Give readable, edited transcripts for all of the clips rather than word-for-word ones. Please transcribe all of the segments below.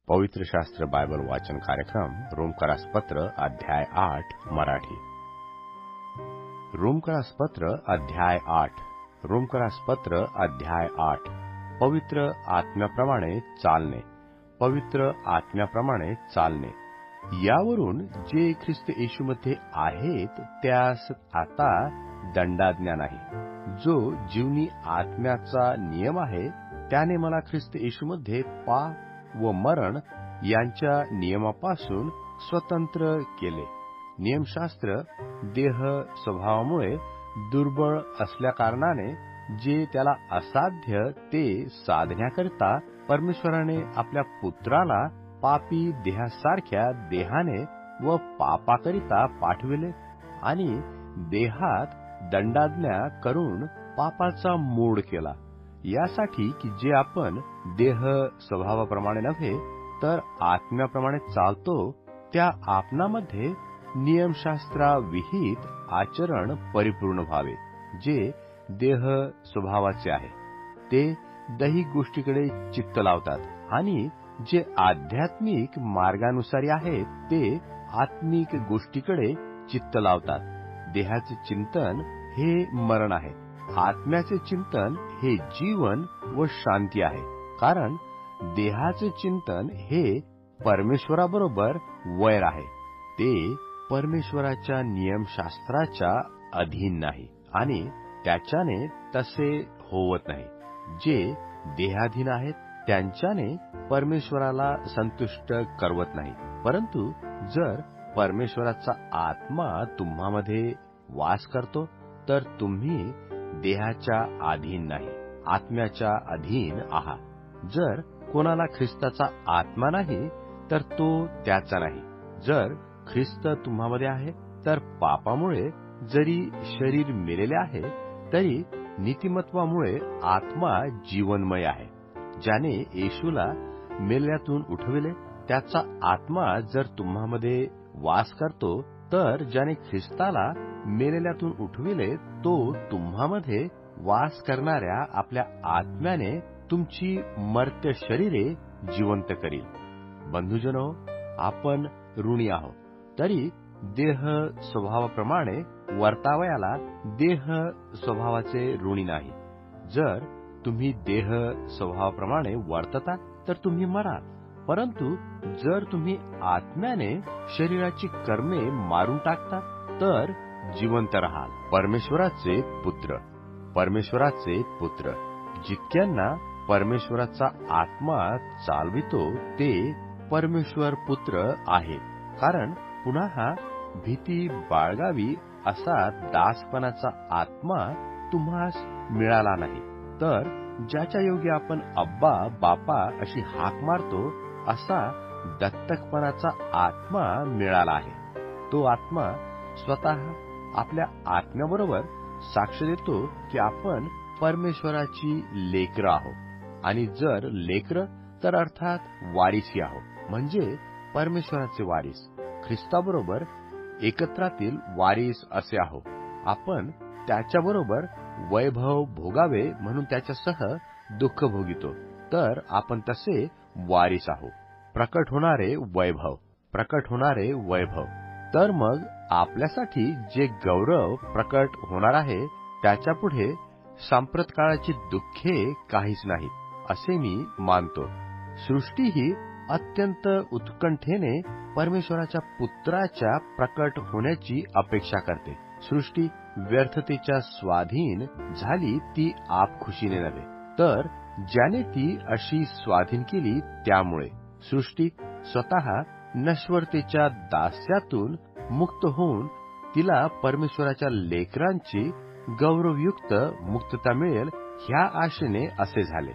पवित्र शास्त्र बायबल वाचन कार्यक्रम रोमकारास पत्र अध्याय 8 मराठी। रोमकारास पत्र अध्याय 8 रोमकारास पत्र अध्याय 8 पवित्र आत्म्याप्रमाणे चालणे, पवित्र आत्म्याप्रमाणे चालणे। यावरून जे ख्रिस्त येशूमध्ये आहेत त्यास आता दंडाज्ञा नाही। जो जीवनी आत्म्याचा नियम आहे त्याने मला ख्रिस्त येशूमध्ये पाप व मरण यांच्या नियमापासून स्वतंत्र केले। नियमशास्त्र देह स्वभावामुळे दुर्बळ असल्याकारणाने जे त्याला असाध्य ते साधण्याकरिता परमेश्वराने आपल्या पुत्राला पापी देहासारख्या देहाने व पापाकरिता पाठविले आणि देहात दंडाज्ञा करून पापाचा मोड केला, यासाठी की जे आपण देह स्वभावाप्रमाणे नव्हे तर आत्म्याप्रमाणे चालतो त्या आपणामध्ये नियमशास्त्राविहित आचरण परिपूर्ण व्हावे। जे देह स्वभावाचे आहे ते दैहिक गोष्टीकडे चित्त लावतात आणि जे आध्यात्मिक मार्गानुसारी आहेत ते आत्मिक गोष्टीकडे चित्त लावतात। देहाचे चिंतन हे मरण आहे, आत्म्याचे चिंतन हे जीवन व शांती आहे। कारण देहाचे चिंतन हे परमेश्वराबरोबर वैर आहे, ते परमेश्वराच्या नियमशास्त्राच्या अधीन नाही आणि त्याच्याने तसे होवत नाही। जे देहाधीन आहेत त्यांच्याने परमेश्वराला संतुष्ट करवत नाही। परंतु जर परमेश्वराचा आत्मा तुम्हामध्ये वास करतो तर तुम्ही देहाच्या अधीन नाही, आत्म्याच्या अधीन आहात। जर कोणाला ख्रिस्ताचा आत्मा नाही तर तो त्याचा नाही। जर ख्रिस्त तुम्हामध्ये आहे तर पापामुळे जरी शरीर मेलेले आहे तरी नीतिमत्वामुळे आत्मा जीवनमय आहे। ज्याने येशूला मेल्यातून उठविले त्याचा आत्मा जर तुम्हामध्ये वास करतो तर ज्याने ख्रिस्ताला मेलेल्यातून उठविले तो तुम्हामध्ये वास करणाऱ्या आपल्या आत्म्याने तुमची मर्त्य शरीरे जिवंत करील। बंधुजनो, आपण ऋणी आहोत तरी देह स्वभावाप्रमाणे वर्तावयाला देह स्वभावाचे ऋणी नाही। जर तुम्ही देह स्वभावाप्रमाणे वर्तता तर तुम्ही मराल, परंतु जर तुम्ही आत्म्याने शरीराची कर्मे मारून टाकता तर जिवंत राहाल। परमेश्वराचे पुत्र, परमेश्वराचे पुत्र जितक्यांना परमेश्वराचा आत्मा चालवितो ते परमेश्वर पुत्र आहेत। कारण पुन्हा भीती बाळगावी असा दासपणाचा आत्मा तुम्हास मिळाला नाही, तर ज्याच्या योगी आपण अब्बा बापा अशी हाक मारतो असा दत्तकपणाचा आत्मा मिळाला आहे। तो आत्मा स्वतः आपल्या आत्म्याबरोबर साक्ष देतो की आपण परमेश्वराची लेकरं आहोत आणि जर लेकरं तर अर्थात वारिसी आहोत, म्हणजे परमेश्वराचे वारिस, ख्रिस्ताबरोबर एकत्रातील वारिस असे आहोत। आपण त्याच्याबरोबर वैभव भोगावे म्हणून त्याच्यासह दुःख भोगितो, तर आपण तसे वारिस आहोत। प्रकट होणारे वैभव, प्रकट होणारे वैभव। तर मग आपल्यासाठी जे गौरव प्रकट होणार आहे त्याच्यापुढे सांप्रत काळाची दुःखे काहीच नाहीत असे मी मानतो। सृष्टी ही अत्यंत उत्कंठेने परमेश्वराच्या पुत्राच्या प्रकट होण्याची अपेक्षा करते। सृष्टी व्यर्थतेच्या स्वाधीन झाली ती आपखुशीने नव्हे, तर ज्याने ती अशी स्वाधीन केली त्यामुळे। सृष्टी स्वतः नश्वरतेच्या दास्यातून मुक्त होऊन तिला परमेश्वराच्या लेकरांची गौरवयुक्त मुक्तता मिळेल ह्या आशेने असे झाले।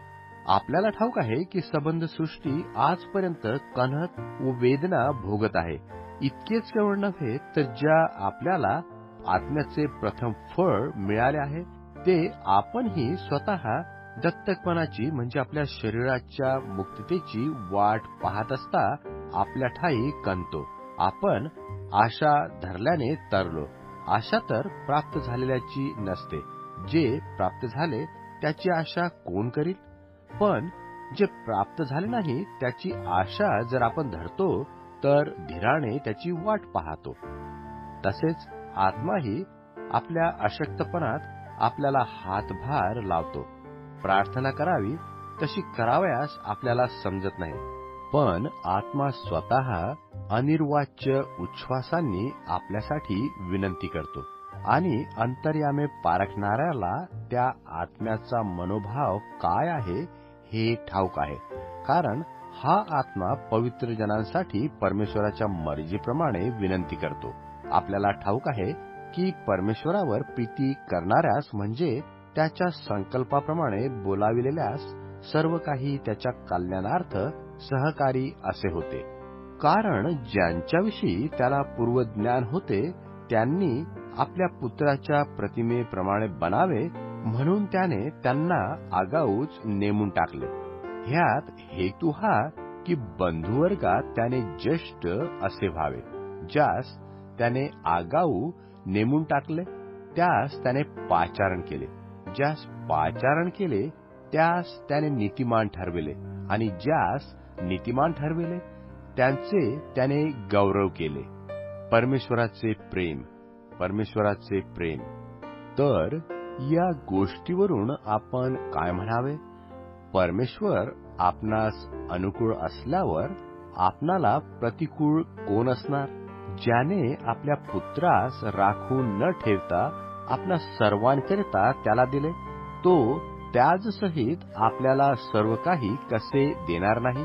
आपल्याला ठाऊक आहे की संबंध सृष्टी आजपर्यंत कणहत व वेदना भोगत आहे। इतकेच केवळ नव्हे तर ज्या आपल्याला आत्म्याचे प्रथम फळ मिळाले आहे ते आपणही स्वतः दत्तकपणाची म्हणजे आपल्या शरीराच्या मुक्ततेची वाट पाहत असता आपल्या ठाई कणतो। आपण आशा धरल्याने तरलो। आशा तर प्राप्त झालेल्याची नसते, जे प्राप्त झाले त्याची आशा कोण करील? पण जे प्राप्त झाले नाही त्याची आशा जर आपण धरतो तर धीराने त्याची वाट पाहतो. तसेच आत्माही आपल्या अशक्तपणात आपल्याला हातभार लावतो. प्रार्थना करावी तशी करावयास आपल्याला समजत नाही, पण आत्मा स्वतः अनिर्वाच्य उच्छ्वासांनी आपल्यासाठी विनंती करतो आणि अंतर्यामे पारखणाऱ्याला त्या आत्म्याचा मनोभाव काय आहे हे ठाऊक आहे. कारण हा आत्मा पवित्र जनांसाठी परमेश्वराच्या मर्जीप्रमाणे विनंती करतो. आपल्याला ठाऊक आहे की परमेश्वरावर प्रीती करणाऱ्यास म्हणजे त्याच्या संकल्पाप्रमाणे बोलाविलेल्यास सर्व काही त्याच्या कल्याणार्थ सहकारी असे होते. कारण ज्यांच्याविषयी त्याला पूर्वज्ञान होते त्यांनी आपल्या पुत्राच्या प्रतिमेप्रमाणे बनावे म्हणून त्याने त्यांना आगाऊच नेमून टाकले. ह्यात हेतू हा की बंधुवर्गात त्याने ज्येष्ठ असे व्हावे. ज्यास त्याने आगाऊ नेमून टाकले त्यास त्याने पाचारण केले. ज्यास पाचारण केले त्यास त्याने नीतिमान ठरविले आणि ज्यास नीतिमान ठरविले त्यांचे त्याने गौरव केले. परमेश्वराचे प्रेम, परमेश्वराचे प्रेम. तर या गोष्टीवरून आपण काय म्हणावे? परमेश्वर आपणास अनुकूळ असल्यावर आपणाला प्रतिकूळ कोण असणार? ज्याने आपल्या पुत्रास राखून न ठेवता आपणा सर्वांकरिता त्याला दिले, तो त्याचसहित आपल्याला सर्व काही कसे देणार नाही?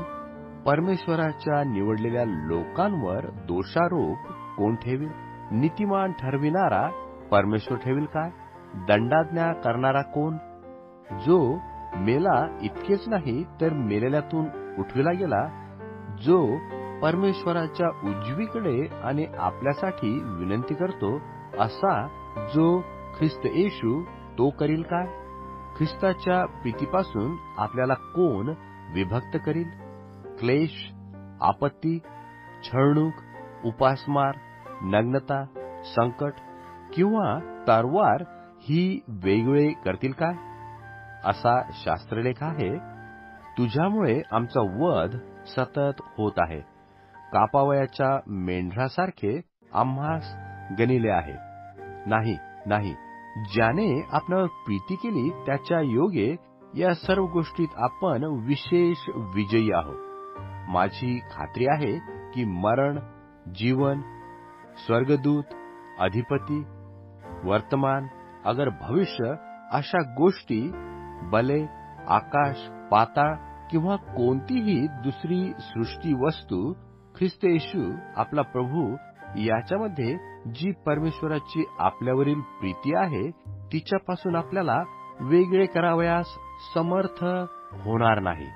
परमेश्वराच्या निवडलेल्या लोकांवर दोषारोप कोण ठेवील? नीतिमान ठरविणारा परमेश्वर ठेवील काय? दंडाज्ञा करणारा कोण? जो मेला इतकेच नाही तर मेलेल्यातून उठविला गेला, जो परमेश्वराच्या उजवीकडे आणि आपल्यासाठी विनंती करतो, असा जो ख्रिस्त येशू तो करील काय? ख्रिस्ताच्या प्रीतीपासून आपल्याला कोण विभक्त करील? क्लेश, आपत्ती, छळणूक, उपासमार, नग्नता, संकट किंवा तरवार ही वेगळे करतील काय? असा शास्त्रलेख आहे, तुझ्यामुळे आमचा वध सतत होत आहे. कापावयाच्या मेंढरासारखे आम्हास गणिले आहे. नाही नाही, ज्याने आपणावर प्रीती केली त्याच्या योगे या सर्व गोष्टीत आपण विशेष विजयी आहोत. माझी खात्री आहे की मरण, जीवन, स्वर्गदूत, अधिपती, वर्तमान अगर भविष्य अशा गोष्टी, बले, आकाश, पाताळ किंवा कोणतीही दुसरी सृष्टी वस्तू, ख्रिस्त येशू आपला प्रभू याच्यामध्ये जी परमेश्वराची आपल्यावरील प्रीती आहे तिच्यापासून आपल्याला वेगळे करावयास समर्थ होणार नाही.